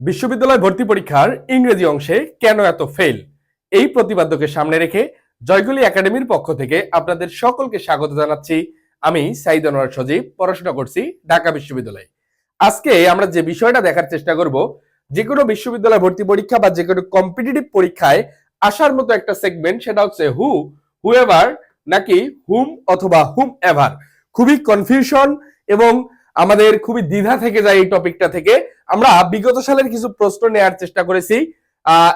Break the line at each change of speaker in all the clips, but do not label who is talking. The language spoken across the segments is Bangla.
বিশ্ববিদ্যালয় ভর্তি পরীক্ষার ইংরেজি অংশে কেন এত ফেল, এই প্রতিপাদ্যকে সামনে রেখে জয়গুলি একাডেমির পক্ষ থেকে আপনাদের সকলকে স্বাগত জানাচ্ছি। আমি সাইদ আনোয়ার সজীব, পড়াশোনা করছি ঢাকা বিশ্ববিদ্যালয়ে। আজকে আমরা যে বিষয়টা দেখার চেষ্টা করব, যে কোনো বিশ্ববিদ্যালয় ভর্তি পরীক্ষা বা যে কোনো কম্পিটিটিভ পরীক্ষায় আসার মতো একটা সেগমেন্ট, সেটা হচ্ছে হুএভার নাকি হুম অথবা হুম এভার। খুবই কনফিউশন এবং আমাদের খুবই দ্বিধা থেকে যায় এই টপিকটা থেকে। আমরা বিগত সালের কিছু প্রশ্ন নেওয়ার চেষ্টা করেছি,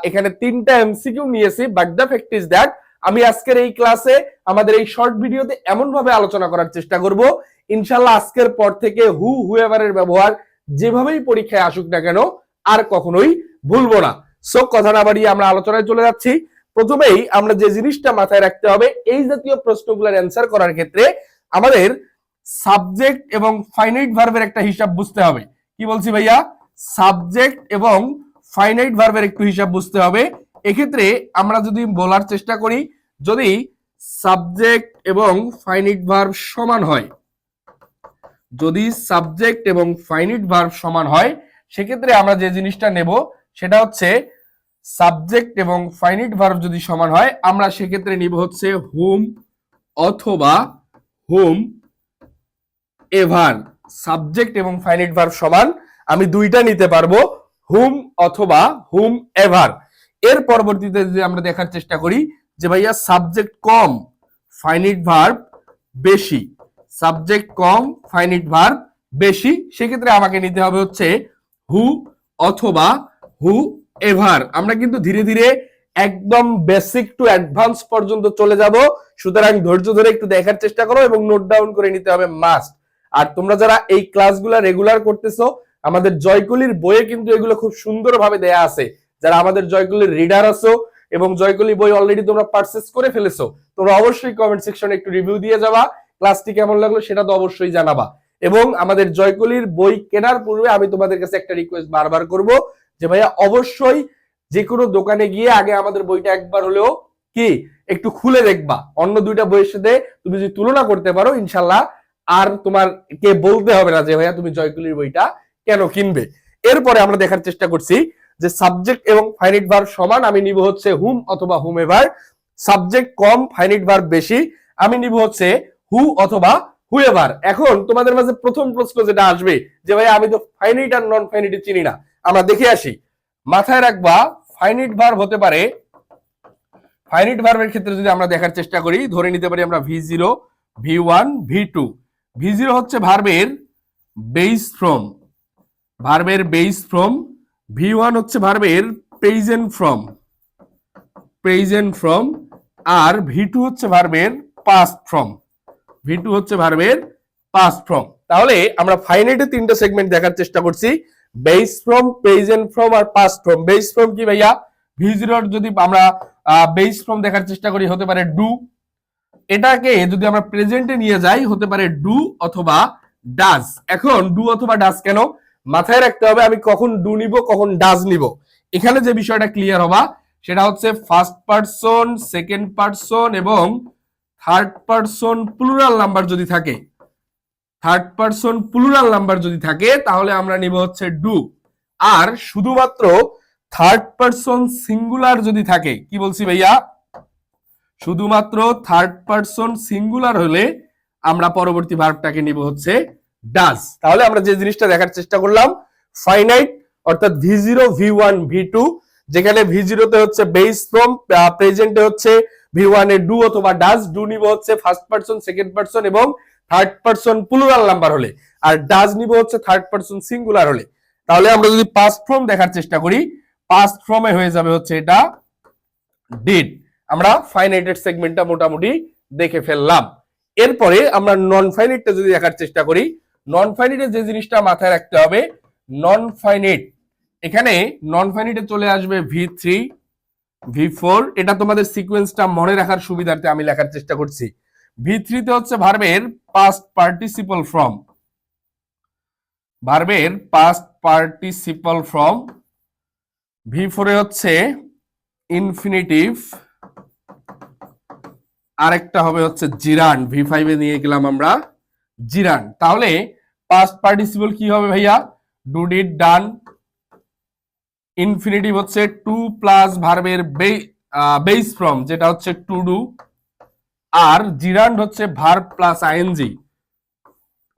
এখানে 3টা এমসিকিউ নিয়েছি, but the fact is that আমি আজকের এই ক্লাসে আমাদের এই শর্ট ভিডিওতে এমন ভাবে আলোচনা করার চেষ্টা করব, ইনশাআল্লাহ আজকের পর থেকে হুএভারের ব্যবহার যেভাবেই পরীক্ষায় আসুক না কেন আর কখনোই ভুলবো না। সো কথা না বাড়িয়ে আমরা আলোচনায় চলে যাচ্ছি। প্রথমেই আমরা যে জিনিসটা মাথায় রাখতে হবে, এই জাতীয় প্রশ্নগুলোর অ্যান্সার করার ক্ষেত্রে আমাদের সাবজেক্ট এবং ফাইনাইট ভার্বের একটা হিসাব বুঝতে হবে। কি বলছি ভাইয়া? সাবজেক্ট এবং ফাইনাইট ভার্বের একটু হিসাব বুঝতে হবে। এক্ষেত্রে আমরা যদি বলার চেষ্টা করি, যদি সাবজেক্ট এবং ফাইনাইট ভার্ব সমান হয়, যদি সাবজেক্ট এবং ফাইনাইট ভার্ব সমান হয়, সেক্ষেত্রে আমরা যে জিনিসটা নেব সেটা হচ্ছে সাবজেক্ট এবং ফাইনাইট ভার্ব যদি সমান হয়, আমরা সেক্ষেত্রে নিব হচ্ছে হুম অথবা হুম এভার। সাবজেক্ট এবং ফাইনাইট ভার্ব সমান, আমি দুইটা নিতে পারবো, হুম অথবা হুম এভার। এর পরবর্তীতে যদি আমরা দেখার চেষ্টা করি যে ভাইয়া সাবজেক্ট কম ফাইনাইট ভার্ব বেশি, সাবজেক্ট কম ফাইনাইট ভার্ব বেশি, সেক্ষেত্রে আমাকে নিতে হবে হচ্ছে হু অথবা হু এভার। আমরা কিন্তু ধীরে ধীরে একদম বেসিক টু অ্যাডভান্স পর্যন্ত চলে যাব, সুতরাং ধৈর্য ধরে একটু দেখার চেষ্টা করো এবং নোট ডাউন করে নিতে হবে মাস্ট। আর তোমরা যারা এই ক্লাসগুলো রেগুলার করতেছো, আমাদের জয়কলির বইয়ে কিন্তু এগুলো খুব সুন্দরভাবে দেয়া আছে। যারা আমাদের জয়কলির রিডার আছো এবং জয়কলি বই অলরেডি তোমরা পারচেজ করে ফেলেছো, তোমরা অবশ্যই কমেন্ট সেকশনে একটু রিভিউ দিয়ে যাবা, ক্লাসটি কেমন লাগলো সেটা তো অবশ্যই জানাবা। এবং আমাদের জয়কলির বই কেনার পূর্বে আমি তোমাদের কাছে একটা রিকোয়েস্ট বারবার করব যে ভাইয়া অবশ্যই যে কোনো দোকানে গিয়ে আগে আমাদের বইটা একবার হলেও কি একটু খুলে দেখবা। অন্য দুইটা বইয়ের সাথে তুমি যদি তুলনা করতে পারো, ইনশাল্লাহ আর তোমার কে বলতে হবে না যে ভাইয়া তুমি জয়কলির বইটা কেন কিনবে। এরপরে আমরা দেখার চেষ্টা করছি যে সাবজেক্ট এবং ফাইনাইট ভার্ব সমান, আমি নিব হচ্ছে হুম অথবা হুম এভার। সাবজেক্ট কম ফাইনাইট ভার্ব বেশি, আমি নিব হচ্ছে হু অথবা হুএভার। এখন তোমাদের মাঝে প্রথম প্রশ্ন যেটা আসবে যে ভাই আমি তো ফাইনাইট আর নন ফাইনাইট চিনি না, আমরা দেখে আসি। মাথায় রাখবা ফাইনাইট ভার্ব হতে পারে, ফাইনাইট ভার্বের ক্ষেত্রে যদি আমরা দেখার চেষ্টা করি, ধরে নিতে পারি আমরা V0, V1, V2। V0 হচ্ছে ভার্বের বেস ফ্রম, ভার্বের বেস ফ্রম। V1 হচ্ছে ভার্বের প্রেজেন্ট ফ্রম, প্রেজেন্ট ফ্রম। আর V2 হচ্ছে ভার্বের পাস্ট ফ্রম, V2 হচ্ছে ভার্বের পাস্ট ফ্রম। তাহলে আমরা ফাইনাইটে 3টা সেগমেন্ট দেখার চেষ্টা করছি, বেস ফ্রম, প্রেজেন্ট ফ্রম আর পাস্ট ফ্রম। বেস ফ্রম কি ভাইয়া? V0 যদি আমরা বেস ফ্রম দেখার চেষ্টা করি, হতে পারে ডু। এটাকে যদি আমরা প্রেজেন্টে নিয়ে যাই, হতে পারে ডু অথবা ডাজ। এখন ডু অথবা ডাজ কেন মাথায় রাখতে হবে, আমি কখন ডু নিব কখন ডাজ নিব। এখানে যে বিষয়টা ক্লিয়ার হবা সেটা হচ্ছে ফার্স্ট পারসন, সেকেন্ড পারসন এবং থার্ড পারসন প্লুরাল নাম্বার যদি থাকে, থার্ড পারসন প্লুরাল নাম্বার যদি থাকে, তাহলে আমরা নিব হচ্ছে ডু। আর শুধুমাত্র থার্ড পারসন সিঙ্গুলার যদি থাকে, কি বলছি ভাইয়া? শুধুমাত্র থার্ড পারসন সিঙ্গুলার হলে আমরা পরবর্তী ভার্বটাকে নিব হচ্ছে ডাজ। তাহলে আমরা যে জিনিসটা দেখার চেষ্টা করলাম, ফাইনাইট অর্থাৎ V0, V1, V2, যেখানে V0 তে হচ্ছে বেস ফ্রম, প্রেজেন্টে হচ্ছে V1 এ ডু অথবা ডাজ। ডু নিব হচ্ছে ফার্স্ট পারসন, সেকেন্ড পারসন এবং থার্ড পারসন প্লুরাল নাম্বার হলে, আর ডাজ নিব হচ্ছে থার্ড পারসন সিঙ্গুলার হলে। তাহলে আমরা যদি পাস্ট ফর্ম দেখার চেষ্টা করি, পাস্ট ফর্মে হয়ে যাবে হচ্ছে এটা ডিড। আমরা ফাইনাইটেড সেগমেন্টটা মোটামুটি দেখে ফেললাম। এরপরে আমরা নন ফাইনাইটটা যদি দেখার চেষ্টা করি, নন ফাইনাইটে যে জিনিসটা মাথায় রাখতে হবে, নন ফাইনাইট, এখানে নন ফাইনাইটে চলে আসবে V3, V4। এটা তোমাদের সিকোয়েন্সটা মনে রাখার সুবিধার্থে আমি লেখার চেষ্টা করছি। V3 তে হচ্ছে ভার্বের পাস্ট পার্টিসিপল ফর্ম, ভার্বের পাস্ট পার্টিসিপল ফর্ম। V4 এ হচ্ছে ইনফিনিটিভ, আরেকটা হবে হচ্ছে জিরান। V5 এ নিয়ে গেলাম আমরা জিরান। তাহলে পাস্ট পার্টিসিপল কি হবে ভাইয়া? Do, did, done. ইনফিনিটিভ হচ্ছে টু প্লাস ভার্বের বেস ফ্রম, যেটা হচ্ছে টু ডু, আর জিরান্ড হচ্ছে ভার্ব প্লাস আইএনজি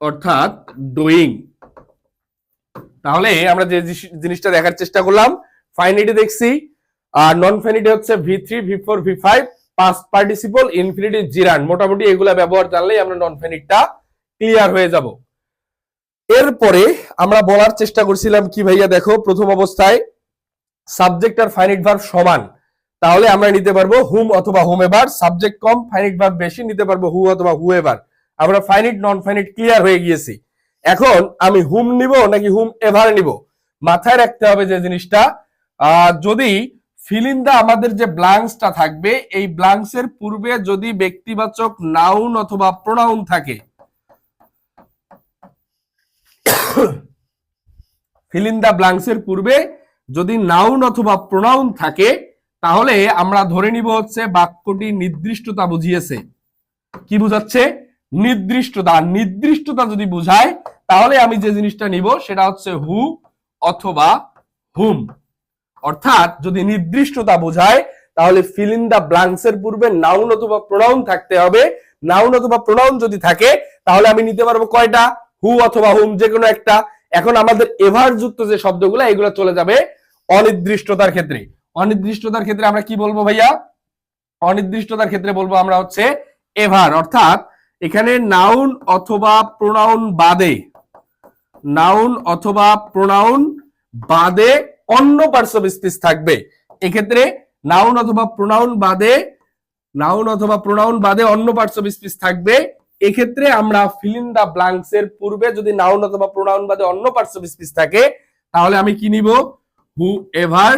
অর্থাৎ ডুইং। তাহলে আমরা যে জিনিসটা দেখার চেষ্টা করলাম, ফাইনিটি দেখছি, আর নন ফাইনিটি হচ্ছে V3 V4 V5, past participle, infinitive, জিরান্ড। মোটামুটি এগুলা ব্যবহার জানলেই আমরা নন ফাইনিটটা ক্লিয়ার হয়ে যাব। এরপরে আমরা বলার চেষ্টা করছিলাম কি ভাইয়া, দেখো প্রথম অবস্থায় সাবজেক্ট আর ফাইনিট ভার্ব সমান, তাহলে আমরা নিতে পারবো হুম অথবা হুম এভার। সাবজেক্ট কম, ফাইনিট ভার্ব বেশি, নিতে পারবো হু অথবা হু এভার। আমরা ফাইনিট নন ফাইনিট ক্লিয়ার হয়ে গিয়েছি। এখন আমি হুম নিব নাকি হুম এভার নিব, মাথায় রাখতে হবে যে জিনিসটা, যদি ফিল ইন দা আমাদের যে ব্ল্যাঙ্কসটা থাকবে, এই ব্ল্যাঙ্কসের পূর্বে যদি ব্যক্তিবাচক নাউন অথবা প্রোনাউন থাকে, ফিল ইন দা ব্ল্যাঙ্কসের পূর্বে যদি নাউন অথবা প্রোনাউন থাকে, তাহলে আমরা ধরে নিব হচ্ছে বাক্যটি নির্দিষ্টতা বুঝিয়েছে। কি বুঝাচ্ছে? নির্দিষ্টতা। নির্দিষ্টতা যদি বুঝায়, তাহলে আমি যে জিনিসটা নিব সেটা হচ্ছে হু অথবা হুম। অর্থাৎ যদি নির্দিষ্টতা বোঝায়, তাহলে ফিল ইন দা ব্ল্যাঙ্কস এর পূর্বে নাউন অথবা প্রোনাউন থাকতে হবে। নাউন অথবা প্রোনাউন যদি থাকে, তাহলে আমি নিতে পারবো কয়টা? হু অথবা হুম, যে কোনো একটা। এখন আমাদের এভার যুক্ত যে শব্দগুলো, এগুলো চলে যাবে অনির্দিষ্টতার ক্ষেত্রে। অনির্দিষ্টতার ক্ষেত্রে আমরা কি বলবো ভাইয়া? অনির্দিষ্টতার ক্ষেত্রে বলবো আমরা হচ্ছে এভার। অর্থাৎ এখানে নাউন অথবা প্রোনাউন বাদে, নাউন অথবা প্রোনাউন বাদে অন্য পার্টস অফ স্পিচ থাকবে। এক্ষেত্রে নাউন অথবা প্রোনাউন বাদে, নাউন অথবা প্রোনাউন বাদে অন্য পার্টস অফ স্পিচ থাকবে। এক্ষেত্রে আমরা ফিল ইন দা ব্ল্যাঙ্কস এর পূর্বে যদি নাউন অথবা প্রোনাউন বাদে অন্য পার্টস অফ স্পিচ থাকে, তাহলে আমি কি নিব? হু এভার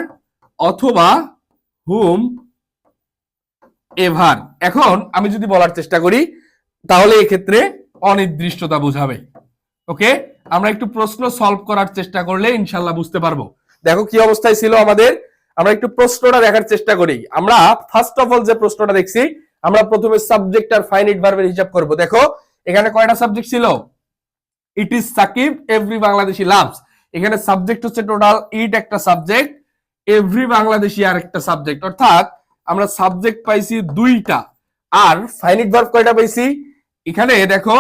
অথবা হুম এভার। এখন আমি যদি বলার চেষ্টা করি, তাহলে এক্ষেত্রে অনির্দিষ্টতা বোঝাবে। ওকে, আমরা একটু প্রশ্ন সলভ করার চেষ্টা করলে ইনশাল্লাহ বুঝতে পারবো। দেখো কি অবস্থায় ছিল আমাদের, আমরা একটু প্রশ্নটা দেখার চেষ্টা করি। আমরা ফার্স্ট অফ অল যে প্রশ্নটা দেখছি, আমরা প্রথমে সাবজেক্ট আর ফাইনাইট ভার্বের হিসাব করব। দেখো এখানে কয়টা সাবজেক্ট ছিল? It is Shakib, every Bangladeshi loves. এখানে সাবজেক্ট হচ্ছে টোটাল ইট একটা সাবজেক্ট, এভরি বাংলাদেশি আর একটা সাবজেক্ট। অর্থাৎ আমরা সাবজেক্ট পাইছি দুইটা, আর ফাইনাইট ভার্ব কয়টা পাইছি? এখানে দেখো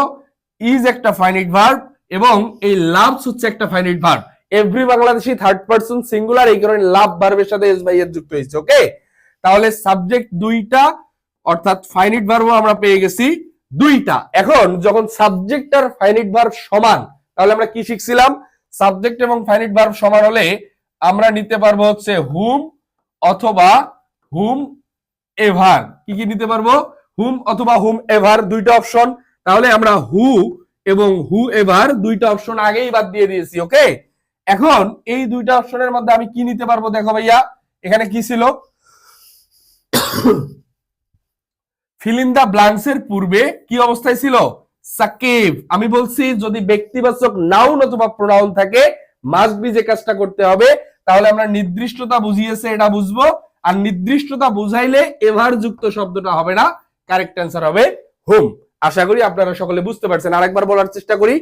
ইজ একটা ফাইনাইট ভার্ব এবং এই লাভস হচ্ছে একটা finite verb. Every Bangladeshi third person singular, এই কারণে লাভ ভার্বের সাথে এস বাই এর যুক্ত হয়েছে। ওকে, তাহলে সাবজেক্ট দুইটা, অর্থাৎ ফাইনাইট ভার্বও আমরা পেয়ে গেছি দুইটা। এখন যখন সাবজেক্ট আর ফাইনাইট ভার্ব সমান, তাহলে আমরা কি শিখছিলাম? সাবজেক্ট এবং ফাইনাইট ভার্ব সমান হলে আমরা নিতে পারবো হচ্ছে হুম অথবা হুম এভার। কি কি নিতে পারবো? হুম অথবা হুম এভার, দুইটা অপশন। তাহলে আমরা হু এবং হু এভার দুইটা অপশন আগেই বাদ দিয়ে দিয়েছি। ওকে, এখন এই দুইটা অপশনের মধ্যে আমি কি নিতে পারবো? দেখো ভাইয়া, এখানে কি ছিল? ফিল ইন দা ব্ল্যাঙ্কস এর পূর্বে কি অবস্থায় ছিল? সাকিব। আমি বলছি যদি ব্যক্তিবাচক নাউন অথবা প্রোনাউন থাকে, মাস্ট বি যে কাজটা করতে হবে, তাহলে আমরা নির্দিষ্টতা বুঝিয়েছে এটা বুঝবো, আর নির্দিষ্টতা বুঝাইলে এভার যুক্ত শব্দটা হবে না, কারেক্ট অ্যান্সার হবে হুম। আশা করি আপনারা সকলে বুঝতে পারছেন। আরেকবার বলার চেষ্টা করি,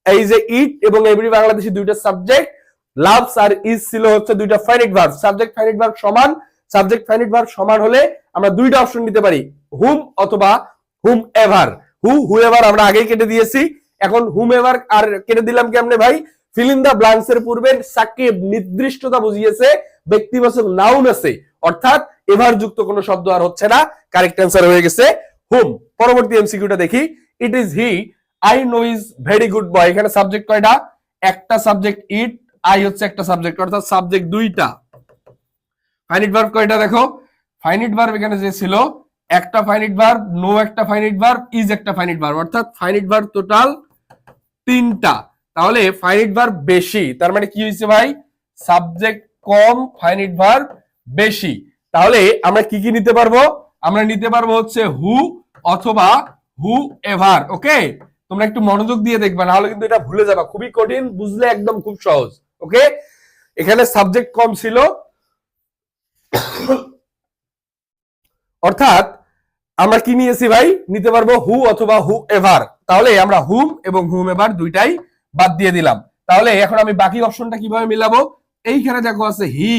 এই যে ইট এবং এভরি বাংলাদেশি দুইটা সাবজেক্ট, লাভস আর ইজ ছিল হচ্ছে দুইটা finite verb. Subject finite verb সমান, সাবজেক্ট ফাইনাইট ভার্ব সমান হলে আমরা দুইটা অপশন নিতে পারি, হুম অথবা হুম এভার। হু এভার আমরা আগেই কেটে দিয়েছি, এখন হুম এভার আর কেটে দিলাম কেমনে ভাই? ফিল ইন দা ব্ল্যাঙ্কস এর পূর্বে সাকিব নির্দিষ্টতা বুঝিয়েছে, ব্যক্তিবাচক নাউন আছে, অর্থাৎ এভার যুক্ত কোনো শব্দ আর হচ্ছে না, কারেক্ট অ্যান্সার হয়ে গেছে হুম। পরবর্তী এমসিকিউটা দেখি। It is he, I know is very good boy. এখানে সাবজেক্ট কয়টা? একটা সাবজেক্ট ইট, আই হচ্ছে একটা সাবজেক্ট, অর্থাৎ সাবজেক্ট দুইটা। ফাইনাইট ভার্ব কয়টা? দেখো ফাইনাইট ভার্ব এখানে যে ছিল, একটা ফাইনাইট ভার্ব, নো একটা ফাইনাইট ভার্ব, ইজ একটা ফাইনাইট ভার্ব, অর্থাৎ ফাইনাইট ভার্ব টোটাল তিনটা। তাহলে ফাইনাইট ভার্ব বেশি, তার মানে কি হয়েছে ভাই? সাবজেক্ট কম, ফাইনাইট ভার্ব বেশি। তাহলে আমরা কি কি নিতে পারবো? আমরা নিতে পারবো হচ্ছে হু অথবা হু এভার। ওকে, তোমরা একটু মনোযোগ দিয়ে দেখবা, নাহলে কিন্তু এটা ভুলে যাবা। খুবই কঠিন, বুঝলে একদম খুব সহজ। ওকে, এখানে সাবজেক্ট কম ছিল, অর্থাৎ আমরা কি নিয়েছি ভাই? নিতে পারবো হু অথবা হু এভার। তাহলে আমরা হুম এবং হুম এভার দুইটাই বাদ দিয়ে দিলাম। তাহলে এখন আমি বাকি অপশনটা কিভাবে মিলাবো? এইখানে দেখো আছে হি।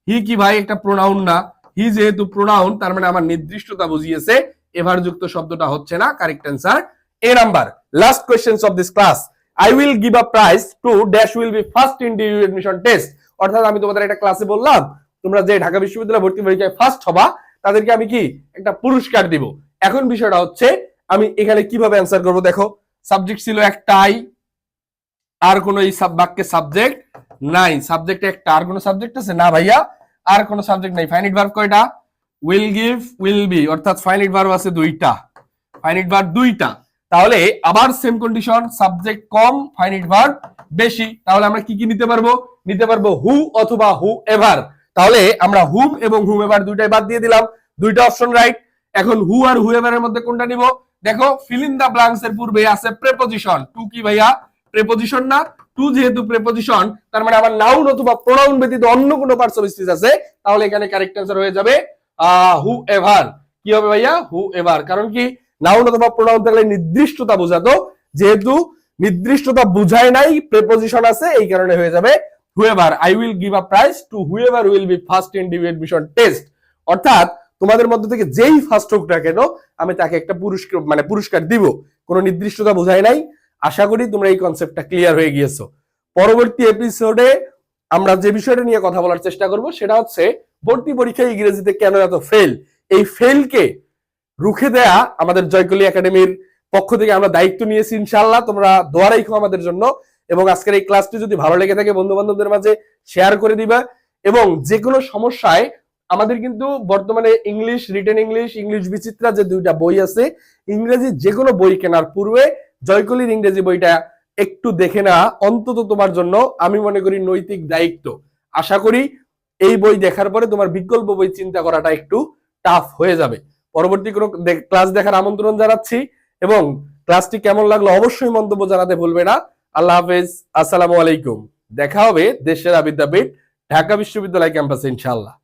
হি কি ভাই একটা প্রোনাউন না? হি যেহেতু প্রোনাউন তার মানে আমার নির্দিষ্টতা বুঝিয়েছে, এভার যুক্ত শব্দটা হচ্ছে না। Correct answer A number. Last questions of this class. I will give a prize to dash will be first in DU admission test. অর্থাৎ আমি তোমাদের একটা ক্লাসে বললাম তোমরা যে ঢাকা বিশ্ববিদ্যালয় ভর্তি পরীক্ষায় ফার্স্ট হবা তাদেরকে আমি কি একটা পুরস্কার দিব। এখন বিষয়টা হচ্ছে আমি এখানে কিভাবে অ্যান্সার করব। দেখো সাবজেক্ট ছিল একটাই, আর কোন এই বাক্যে সাবজেক্ট নাই। সাবজেক্ট একটা, আর কোন সাবজেক্ট আছে না ভাইয়া? আর কোন সাবজেক্ট নাই। ফাইনাইট ভার্ব কয়টা? উইল গিভ, উইল বি, অর্থাৎ ফাইনাইট ভার্ব আছে দুইটা। ফাইনাইট ভার্ব দুইটা। তাহলে আবার সেম কন্ডিশন, সাবজেক্ট কম ফাইনাইট ভার্ব বেশি। তাহলে আমরা কি কি নিতে পারবো? নিতে পারবো হু অথবা হু এভার। তাহলে আমরা হুম এবং হুম এভার দুইটাই বাদ দিয়ে দিলাম, দুইটা অপশন রাইট। এখন হু আর হু এভারের মধ্যে কোনটা নিব? দেখো ফিল ইন দা ব্ল্যাঙ্কস এর পূর্বে আছে প্রেপোজিশন। টু কি ভাইয়া? প্রেপোজিশন না? টু যেহেতু প্রেপোজিশন তার মানে আমার নাউন অথবা প্রোনাউন ব্যতীত অন্য কোনো পার্টস অফ স্পিচ আছে, তাহলে এখানে কারেক্ট অ্যান্সার হয়ে যাবে হু এভার। কি হবে ভাইয়া? হু এভার। কারণ কি নাউন অথবা প্রোনাউন থাকলে নির্দিষ্টতা বোঝাতো, যেহেতু নির্দিষ্টতা বুঝায় নাই, প্রেপোজিশন আছে, এই কারণে হয়ে যাবে whoever. I will give a prize to whoever will be first in DU admission test. অর্থাৎ তোমাদের মধ্যে থেকে যেই ফার্স্ট হোক না কেন আমি তাকে একটা পুরস্কার দিব। কোনো নির্দিষ্টতা বোঝায় নাই। আশা করি তোমরা এই কনসেপ্টটা ক্লিয়ার হয়ে গিয়েছো। পরবর্তী এপিসোডে আমরা যে বিষয়টা নিয়ে কথা বলার চেষ্টা করব সেটা হচ্ছে ভর্তি পরীক্ষায় ইংরেজিতে কেন এত ফেল। এই ফেলকে রুখে দেয়া আমাদের জয়কলি একাডেমির পক্ষ থেকে আমরা দায়িত্ব নিয়েছি। ইনশাআল্লাহ তোমরা দোয়া রাখো আমাদের জন্য, এবং আজকের এই ক্লাসটি যদি ভালো লেগে থাকে বন্ধু বান্ধবদের মাঝে শেয়ার করে দিবা। এবং যে কোনো সমস্যায় আমাদের কিন্তু বর্তমানে ইংলিশ রিটেন ইংলিশ, ইংলিশ বিচিত্রা যে দুইটা বই আছে, ইংরেজি যে কোনো বই কেনার পূর্বে জয়কলির ইংরেজি বইটা একটু দেখে না, অন্তত তোমার জন্য আমি মনে করি নৈতিক দায়িত্ব। আশা করি এই বই দেখার পরে তোমার বিকল্প বই চিন্তা করাটা একটু টাফ হয়ে যাবে। পরবর্তী কোনো ক্লাস দেখার আমন্ত্রণ জানাচ্ছি, এবং ক্লাসটি কেমন লাগলো অবশ্যই মন্তব্য জানাতে ভুলবে না। আল্লাহ হাফেজ, আসসালামু আলাইকুম। দেখা হবে দেশের বিদ্যাপীঠ ঢাকা বিশ্ববিদ্যালয় ক্যাম্পাসে ইনশাআল্লাহ।